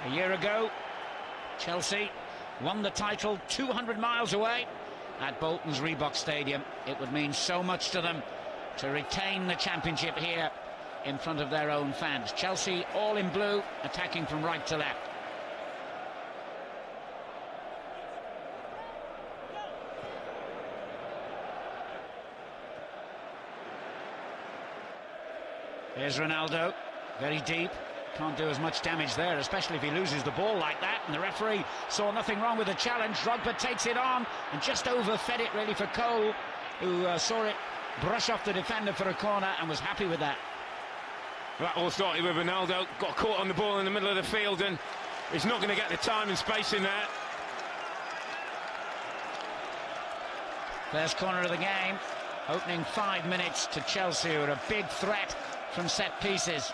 A year ago, Chelsea won the title 200 miles away at Bolton's Reebok Stadium. It would mean so much to them to retain the championship here in front of their own fans. Chelsea all in blue, attacking from right to left. Here's Ronaldo, very deep. Can't do as much damage there, especially if he loses the ball like that. And the referee saw nothing wrong with the challenge. Drogba takes it on and just overfed it really for Cole, who saw it brush off the defender for a corner and was happy with that. That all started with Ronaldo, got caught on the ball in the middle of the field, and he's not going to get the time and space in there. First corner of the game, opening 5 minutes to Chelsea, who are a big threat from set pieces.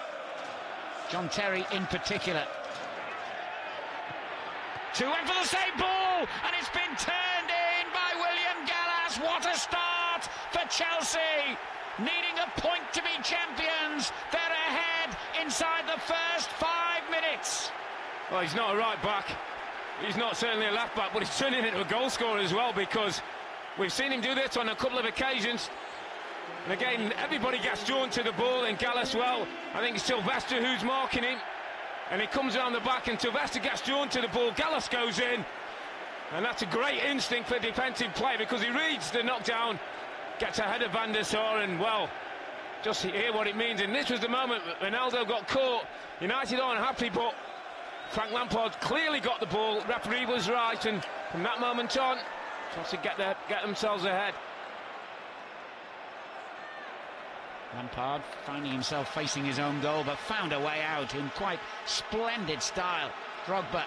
John Terry in particular. Two went for the same ball, and it's been turned in by William Gallas. What a start for Chelsea! Needing a point to be champions, they're ahead inside the first 5 minutes. Well, he's not a right back, he's not certainly a left back, but he's turning into a goal scorer as well, because we've seen him do this on a couple of occasions. And again, everybody gets drawn to the ball, and Gallas, well, I think it's Sylvester who's marking him, and he comes around the back and Sylvester gets drawn to the ball. Gallas goes in, and that's a great instinct for defensive play, because he reads the knockdown, gets ahead of Van der Sar, and well, just hear what it means. And this was the moment Ronaldo got caught. United aren't happy, but Frank Lampard clearly got the ball. Referee was right, and from that moment on, Chelsea get themselves ahead. Lampard finding himself facing his own goal, but found a way out in quite splendid style. Drogba.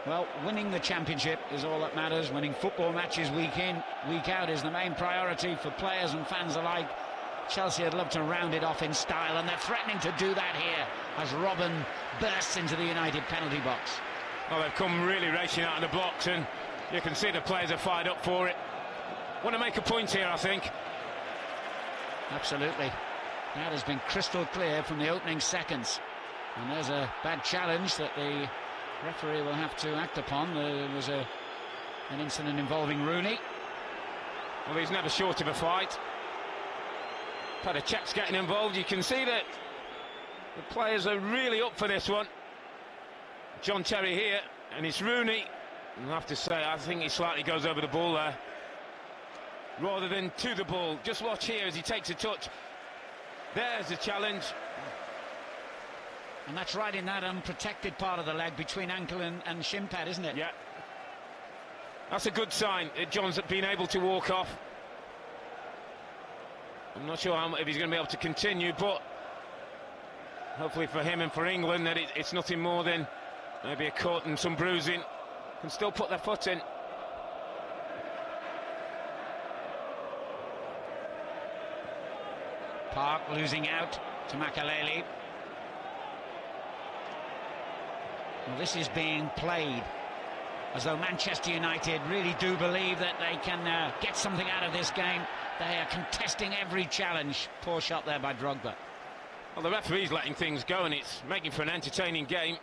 Well, winning the championship is all that matters. Winning football matches week in, week out is the main priority for players and fans alike. Chelsea would love to round it off in style, and they're threatening to do that here as Robben bursts into the United penalty box. Well, they've come really racing out of the blocks, and you can see the players are fired up for it. Want to make a point here, I think. Absolutely. That has been crystal clear from the opening seconds. And there's a bad challenge that the referee will have to act upon. There was an incident involving Rooney. Well, he's never short of a fight. Petr Cech's getting involved. You can see that the players are really up for this one. John Terry here, and it's Rooney. I have to say, I think he slightly goes over the ball there, rather than to the ball. Just watch here as he takes a touch. There's the challenge. And that's right in that unprotected part of the leg between ankle and shin pad, isn't it? Yeah. That's a good sign that John's been able to walk off. I'm not sure if he's going to be able to continue, but hopefully for him and for England that it's nothing more than maybe a cut and some bruising. Can still put their foot in. Park losing out to Makaleli. Well, this is being played as though Manchester United really do believe that they can get something out of this game. They are contesting every challenge. Poor shot there by Drogba. Well, the referee's letting things go, and it's making for an entertaining game.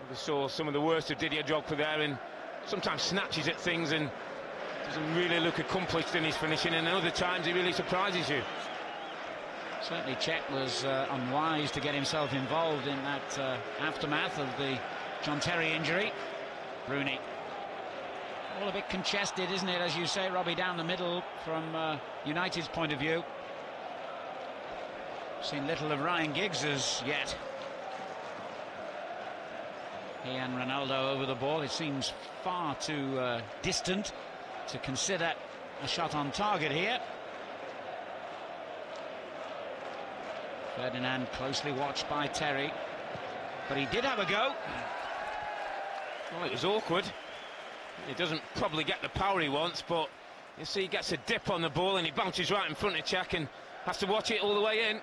We saw some of the worst of Didier Drogba there, and sometimes snatches at things and doesn't really look accomplished in his finishing, and other times he really surprises you. Certainly Cech was unwise to get himself involved in that aftermath of the John Terry injury. Rooney. All a bit congested, isn't it, as you say, Robbie, down the middle from United's point of view. Seen little of Ryan Giggs as yet. He and Ronaldo over the ball. It seems far too distant to consider a shot on target here. Ferdinand closely watched by Terry, but he did have a go. Well, it was awkward. He doesn't probably get the power he wants, but you see he gets a dip on the ball and he bounces right in front of Cech and has to watch it all the way in.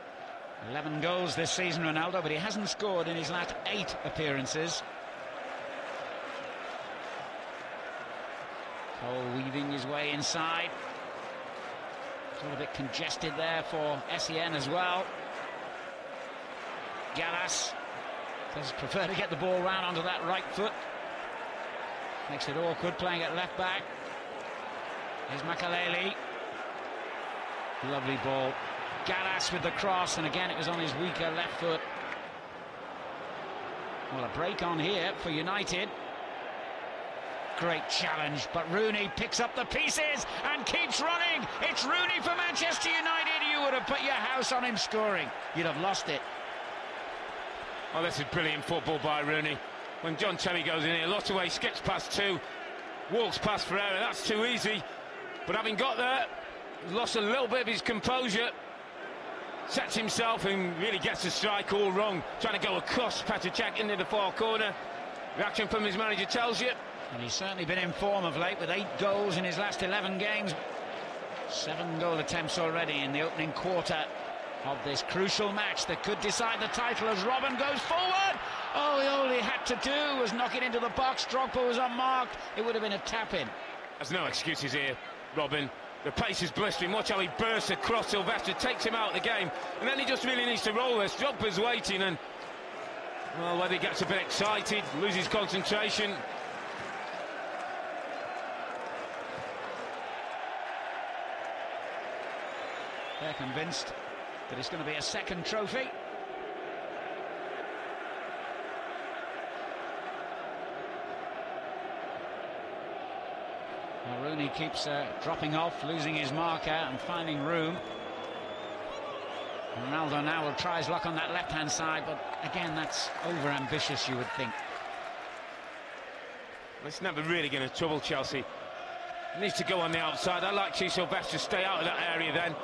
11 goals this season, Ronaldo, but he hasn't scored in his last 8 appearances. Cole weaving his way inside. It's all a bit congested there for SEN as well. Gallas does prefer to get the ball round onto that right foot. Makes it awkward playing at left back. Here's Makaleli. Lovely ball. Gallas with the cross, and again it was on his weaker left foot. Well, a break on here for United. Great challenge, but Rooney picks up the pieces and keeps running. It's Rooney for Manchester United. You would have put your house on him scoring. You'd have lost it. Oh, this is brilliant football by Rooney. When John Terry goes in here, lots away, skips past two, walks past Ferreira. That's too easy. But having got there, lost a little bit of his composure. Sets himself and really gets the strike all wrong. Trying to go across Petr Cech into the far corner. Reaction from his manager tells you. And he's certainly been in form of late with 8 goals in his last 11 games. 7 goal attempts already in the opening quarter of this crucial match that could decide the title as Robben goes forward. Oh, all he had to do was knock it into the box. Drogba was unmarked. It would have been a tap-in. There's no excuses here, Robben. The pace is blistering. Watch how he bursts across. Sylvester takes him out of the game, and then he just really needs to roll this. Drogba's waiting, and well, whether he gets a bit excited, loses concentration. They're convinced that it's going to be a second trophy. Well, Rooney keeps dropping off, losing his marker and finding room. Ronaldo now will try his luck on that left-hand side, but again, that's over-ambitious, you would think. Well, it's never really going to trouble Chelsea. He needs to go on the outside. I'd like Sylvester to stay out of that area then.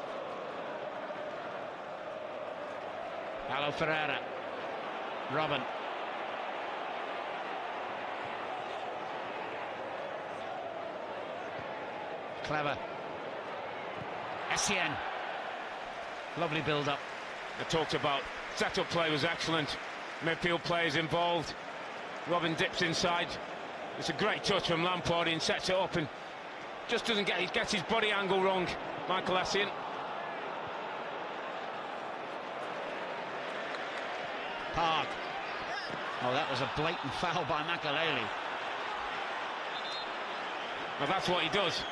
Paulo Ferreira. Robben. Clever. SEN. Lovely build-up. I talked about set-up play was excellent. Midfield players involved. Robben dips inside. It's a great touch from Lampard and sets it up and just doesn't gets his body angle wrong. Michael Essien. Park. Oh, that was a blatant foul by Makaleli. Well, that's what he does.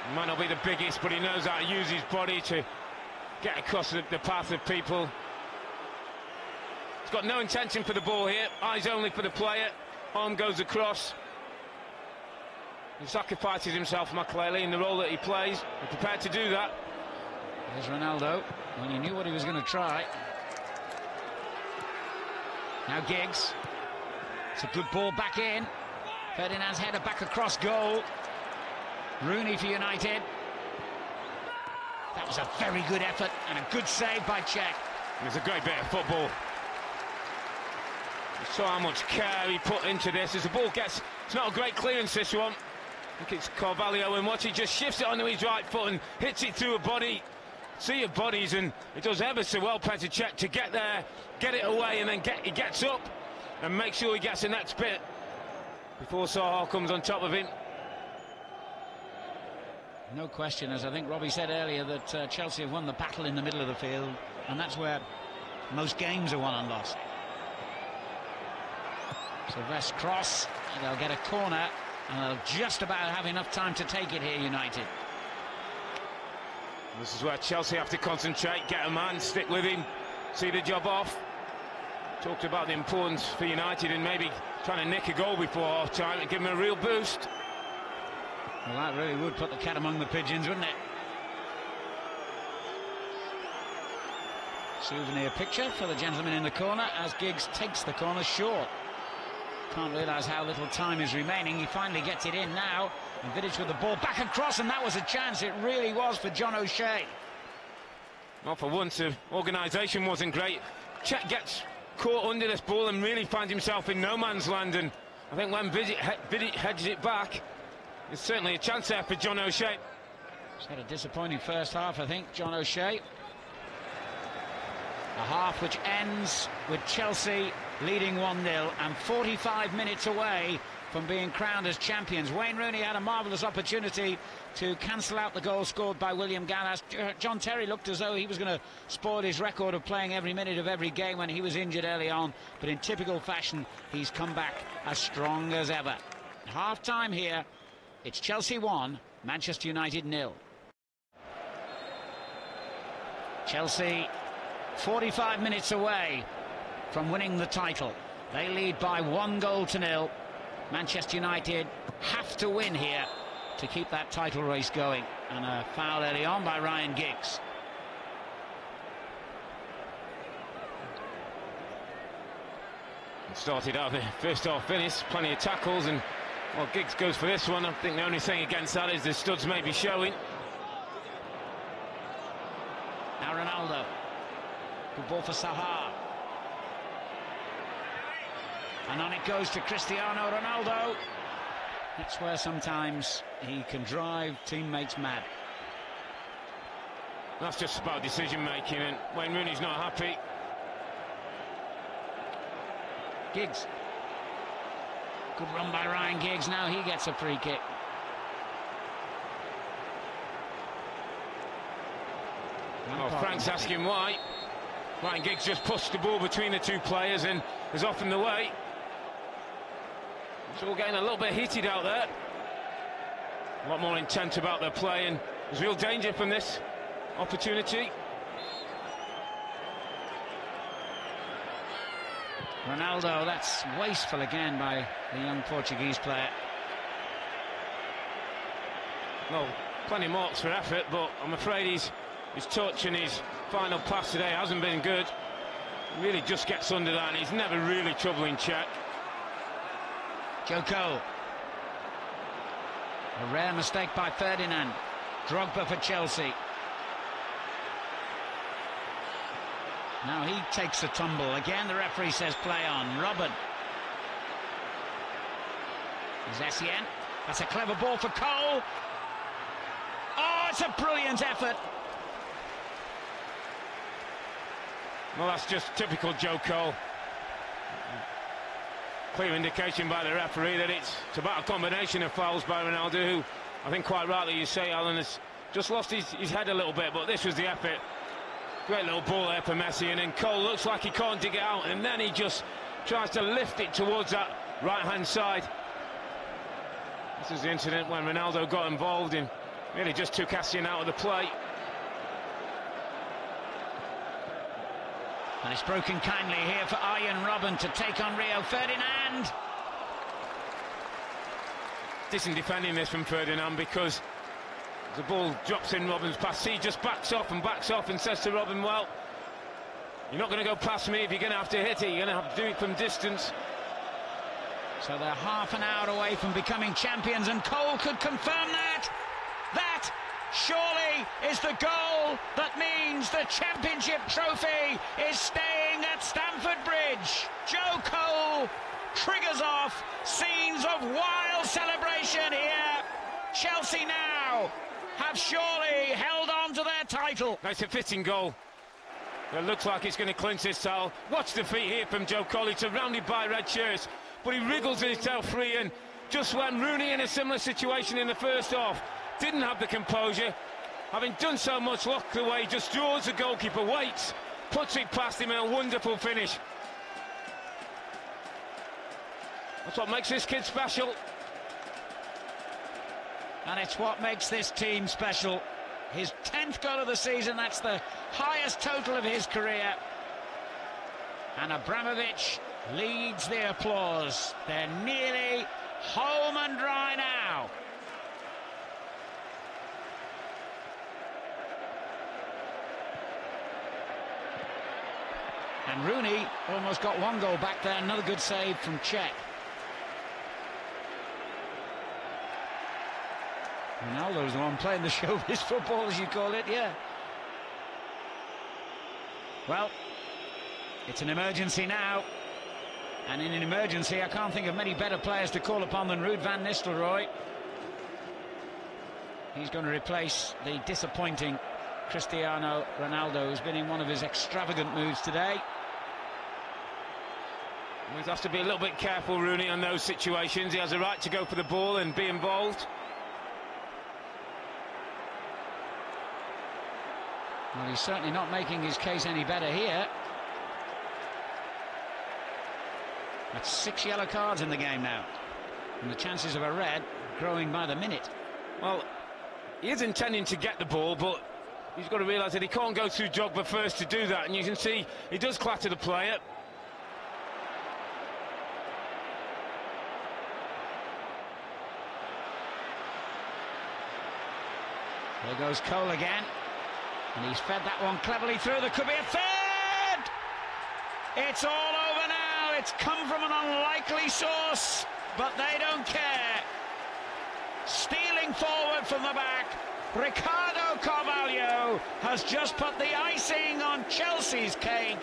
He might not be the biggest, but he knows how to use his body to get across the path of people. He's got no intention for the ball here. Eyes only for the player. Arm goes across. He sacrifices himself, Makaleli, in the role that he plays. He's prepared to do that. There's Ronaldo, when he knew what he was going to try. Now Giggs. It's a good ball back in. Ferdinand's header back across goal. Rooney for United. That was a very good effort and a good save by Cech. It's a great bit of football. You saw how much care he put into this. As the ball gets, it's not a great clearance, this one. I think it's Carvalho, and watch, he just shifts it onto his right foot and hits it through a body. Sea of bodies, and it does ever so well, Petr Cech, to get there, get it away, and then he gets up and make sure he gets the next bit before Saha comes on top of him. No question, as I think Robbie said earlier, that Chelsea have won the battle in the middle of the field, and that's where most games are won and lost. Sylvester cross, and they'll get a corner, and they'll just about have enough time to take it here, United. This is where Chelsea have to concentrate, get a man, stick with him, see the job off. Talked about the importance for United and maybe trying to nick a goal before half-time and give them a real boost. Well, that really would put the cat among the pigeons, wouldn't it? Souvenir picture for the gentleman in the corner as Giggs takes the corner short. Can't realise how little time is remaining. He finally gets it in now. And Vidic with the ball back across, and that was a chance. It really was for John O'Shea. Well, for once, the organisation wasn't great. Cech gets caught under this ball and really finds himself in no man's land. And I think when Vidic hedges it back, there's certainly a chance there for John O'Shea. He's had a disappointing first half, I think, John O'Shea. A half which ends with Chelsea leading 1-0 and 45 minutes away from being crowned as champions. Wayne Rooney had a marvellous opportunity to cancel out the goal scored by William Gallas. John Terry looked as though he was going to spoil his record of playing every minute of every game when he was injured early on, but in typical fashion he's come back as strong as ever. Half-time here, it's Chelsea 1, Manchester United 0. Chelsea 45 minutes away from winning the title. They lead by 1-0. Manchester United have to win here to keep that title race going. And a foul early on by Ryan Giggs. It started out the first half finish, plenty of tackles, and well, Giggs goes for this one. I think the only thing against that is the studs may be showing. Now Ronaldo. Good ball for Sahar. And on it goes to Cristiano Ronaldo. That's where sometimes he can drive teammates mad. That's just about decision making, and Wayne Rooney's not happy. Giggs. Good run by Ryan Giggs. Now he gets a free kick. Oh, Frank's asking why. Ryan Giggs just pushed the ball between the two players and was off in the way. So we're getting a little bit heated out there. A lot more intent about their play, and there's real danger from this opportunity. Ronaldo, that's wasteful again by the young Portuguese player. Well, plenty of marks for effort, but I'm afraid his touch and his final pass today hasn't been good. He really just gets under that, and he's never really trouble in check. Joe Cole. A rare mistake by Ferdinand. Drogba for Chelsea. Now he takes a tumble. Again, the referee says play on. Robben. There's Essien. That's a clever ball for Cole. Oh, it's a brilliant effort. Well, that's just typical Joe Cole. Clear indication by the referee that it's about a combination of fouls by Ronaldo, who I think quite rightly you say, Alan, has just lost his head a little bit, but this was the effort. Great little ball there for Messi, and then Cole looks like he can't dig it out, and then he just tries to lift it towards that right-hand side. This is the incident when Ronaldo got involved and really just took Essien out of the play. And it's broken kindly here for Arjen Robben to take on Rio Ferdinand. Decent defending this from Ferdinand, because the ball drops in Robben's pass. He just backs off and says to Robben, well, you're not going to go past me. If you're going to have to hit it, you're going to have to do it from distance. So they're half an hour away from becoming champions, and Cole could confirm that. That surely is the goal that means the championship trophy is staying at Stamford Bridge. Joe Cole triggers off scenes of wild celebration here. Chelsea now have surely held on to their title. That's a fitting goal. It looks like it's going to clinch this title. Watch the feet here from Joe Cole. He's surrounded by red shirts, but he wriggles his tail free, and just when Rooney, in a similar situation in the first half, didn't have the composure, having done so much, locked away, just draws the goalkeeper, waits, puts it past him, and a wonderful finish. That's what makes this kid special. And it's what makes this team special. His 10th goal of the season, that's the highest total of his career. And Abramovich leads the applause. They're nearly home and dry now. And Rooney almost got one goal back there. Another good save from Cech. Ronaldo's the one playing the showbiz football, as you call it, yeah. Well, it's an emergency now. And in an emergency, I can't think of many better players to call upon than Ruud van Nistelrooy. He's going to replace the disappointing Cristiano Ronaldo, who's been in one of his extravagant moods today. He has to be a little bit careful, Rooney, on those situations. He has a right to go for the ball and be involved. Well, he's certainly not making his case any better here. That's 6 yellow cards in the game now, and the chances of a red growing by the minute. Well, he is intending to get the ball, but he's got to realise that he can't go through Drogba first to do that, and you can see he does clatter the player. There goes Cole again, and he's fed that one cleverly through. There could be a third! It's all over now. It's come from an unlikely source, but they don't care. Stealing forward from the back, Ricardo Carvalho has just put the icing on Chelsea's cake.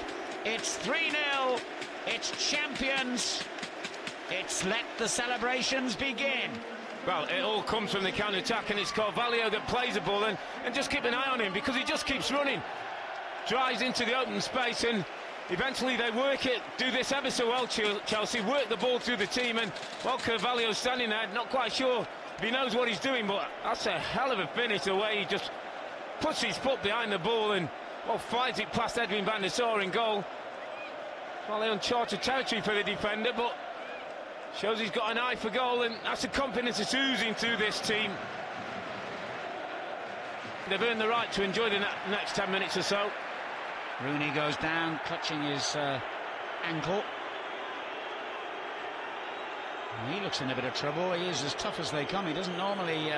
It's 3-0, it's champions, it's let the celebrations begin. Well, it all comes from the counter-attack, and it's Carvalho that plays the ball, and just keep an eye on him, because he just keeps running. Drives into the open space, and eventually they work it, do this ever so well, Chelsea, work the ball through the team, and, well, Carvalho's standing there, not quite sure if he knows what he's doing, but that's a hell of a finish, the way he just puts his foot behind the ball and, well, fights it past Edwin van der Sar in goal. Well, they're uncharted territory for the defender, but shows he's got an eye for goal, and that's the confidence that's oozing through this team. They've earned the right to enjoy the next 10 minutes or so. Rooney goes down, clutching his ankle. He looks in a bit of trouble. He is as tough as they come. He doesn't normally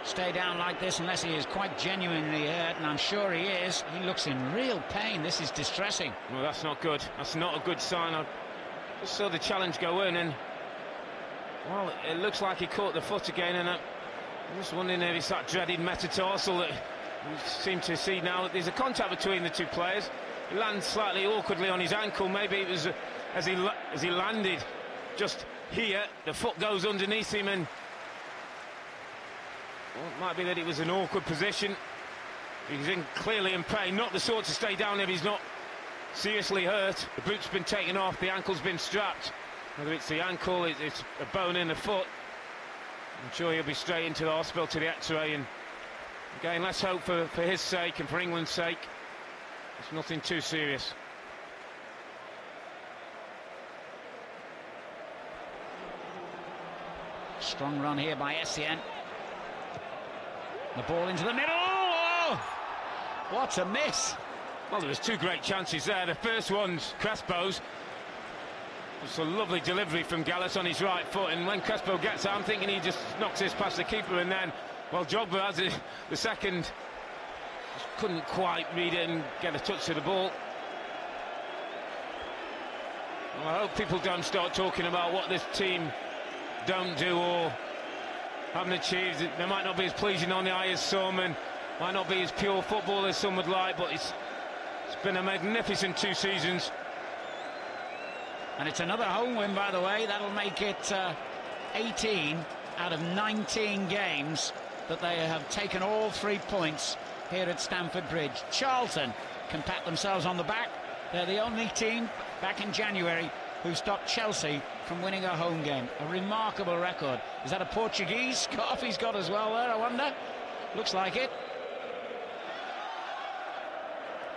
stay down like this unless he is quite genuinely hurt, and I'm sure he is. He looks in real pain. This is distressing. Well, that's not good. That's not a good sign. I just saw the challenge go in, and, well, it looks like he caught the foot again, and I'm just wondering if it's that dreaded metatarsal that we seem to see now. That there's a contact between the two players. He lands slightly awkwardly on his ankle. Maybe it was as he landed just here, the foot goes underneath him, and, well, it might be that it was an awkward position. He's clearly in pain, not the sort to stay down if he's not seriously hurt. The boot's been taken off, the ankle's been strapped. Whether it's the ankle, it's a bone in the foot, I'm sure he'll be straight into the hospital to the x-ray, and again, let's hope for his sake and for England's sake it's nothing too serious. Strong run here by Essien. The ball into the middle. Oh, what a miss. Well, there was two great chances there. The first one's Crespo's. It's a lovely delivery from Gallas on his right foot, and when Crespo gets out, I'm thinking he just knocks this past the keeper, and then, well, Drogba has the second. Just couldn't quite read it and get a touch to the ball. Well, I hope people don't start talking about what this team don't do or haven't achieved. They might not be as pleasing on the eye as some, and might not be as pure football as some would like, but it's been a magnificent 2 seasons. And it's another home win, by the way. That'll make it 18 out of 19 games that they have taken all 3 points here at Stamford Bridge. Charlton can pat themselves on the back. They're the only team back in January who stopped Chelsea from winning a home game. A remarkable record. Is that a Portuguese scarf he's got as well there, I wonder? Looks like it.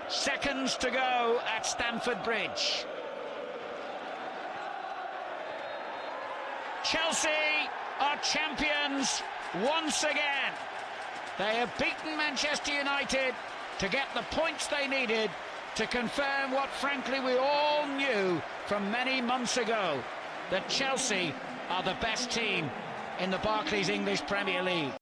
Seconds to go at Stamford Bridge. Chelsea are champions once again. They have beaten Manchester United to get the points they needed to confirm what, frankly, we all knew from many months ago, that Chelsea are the best team in the Barclays English Premier League.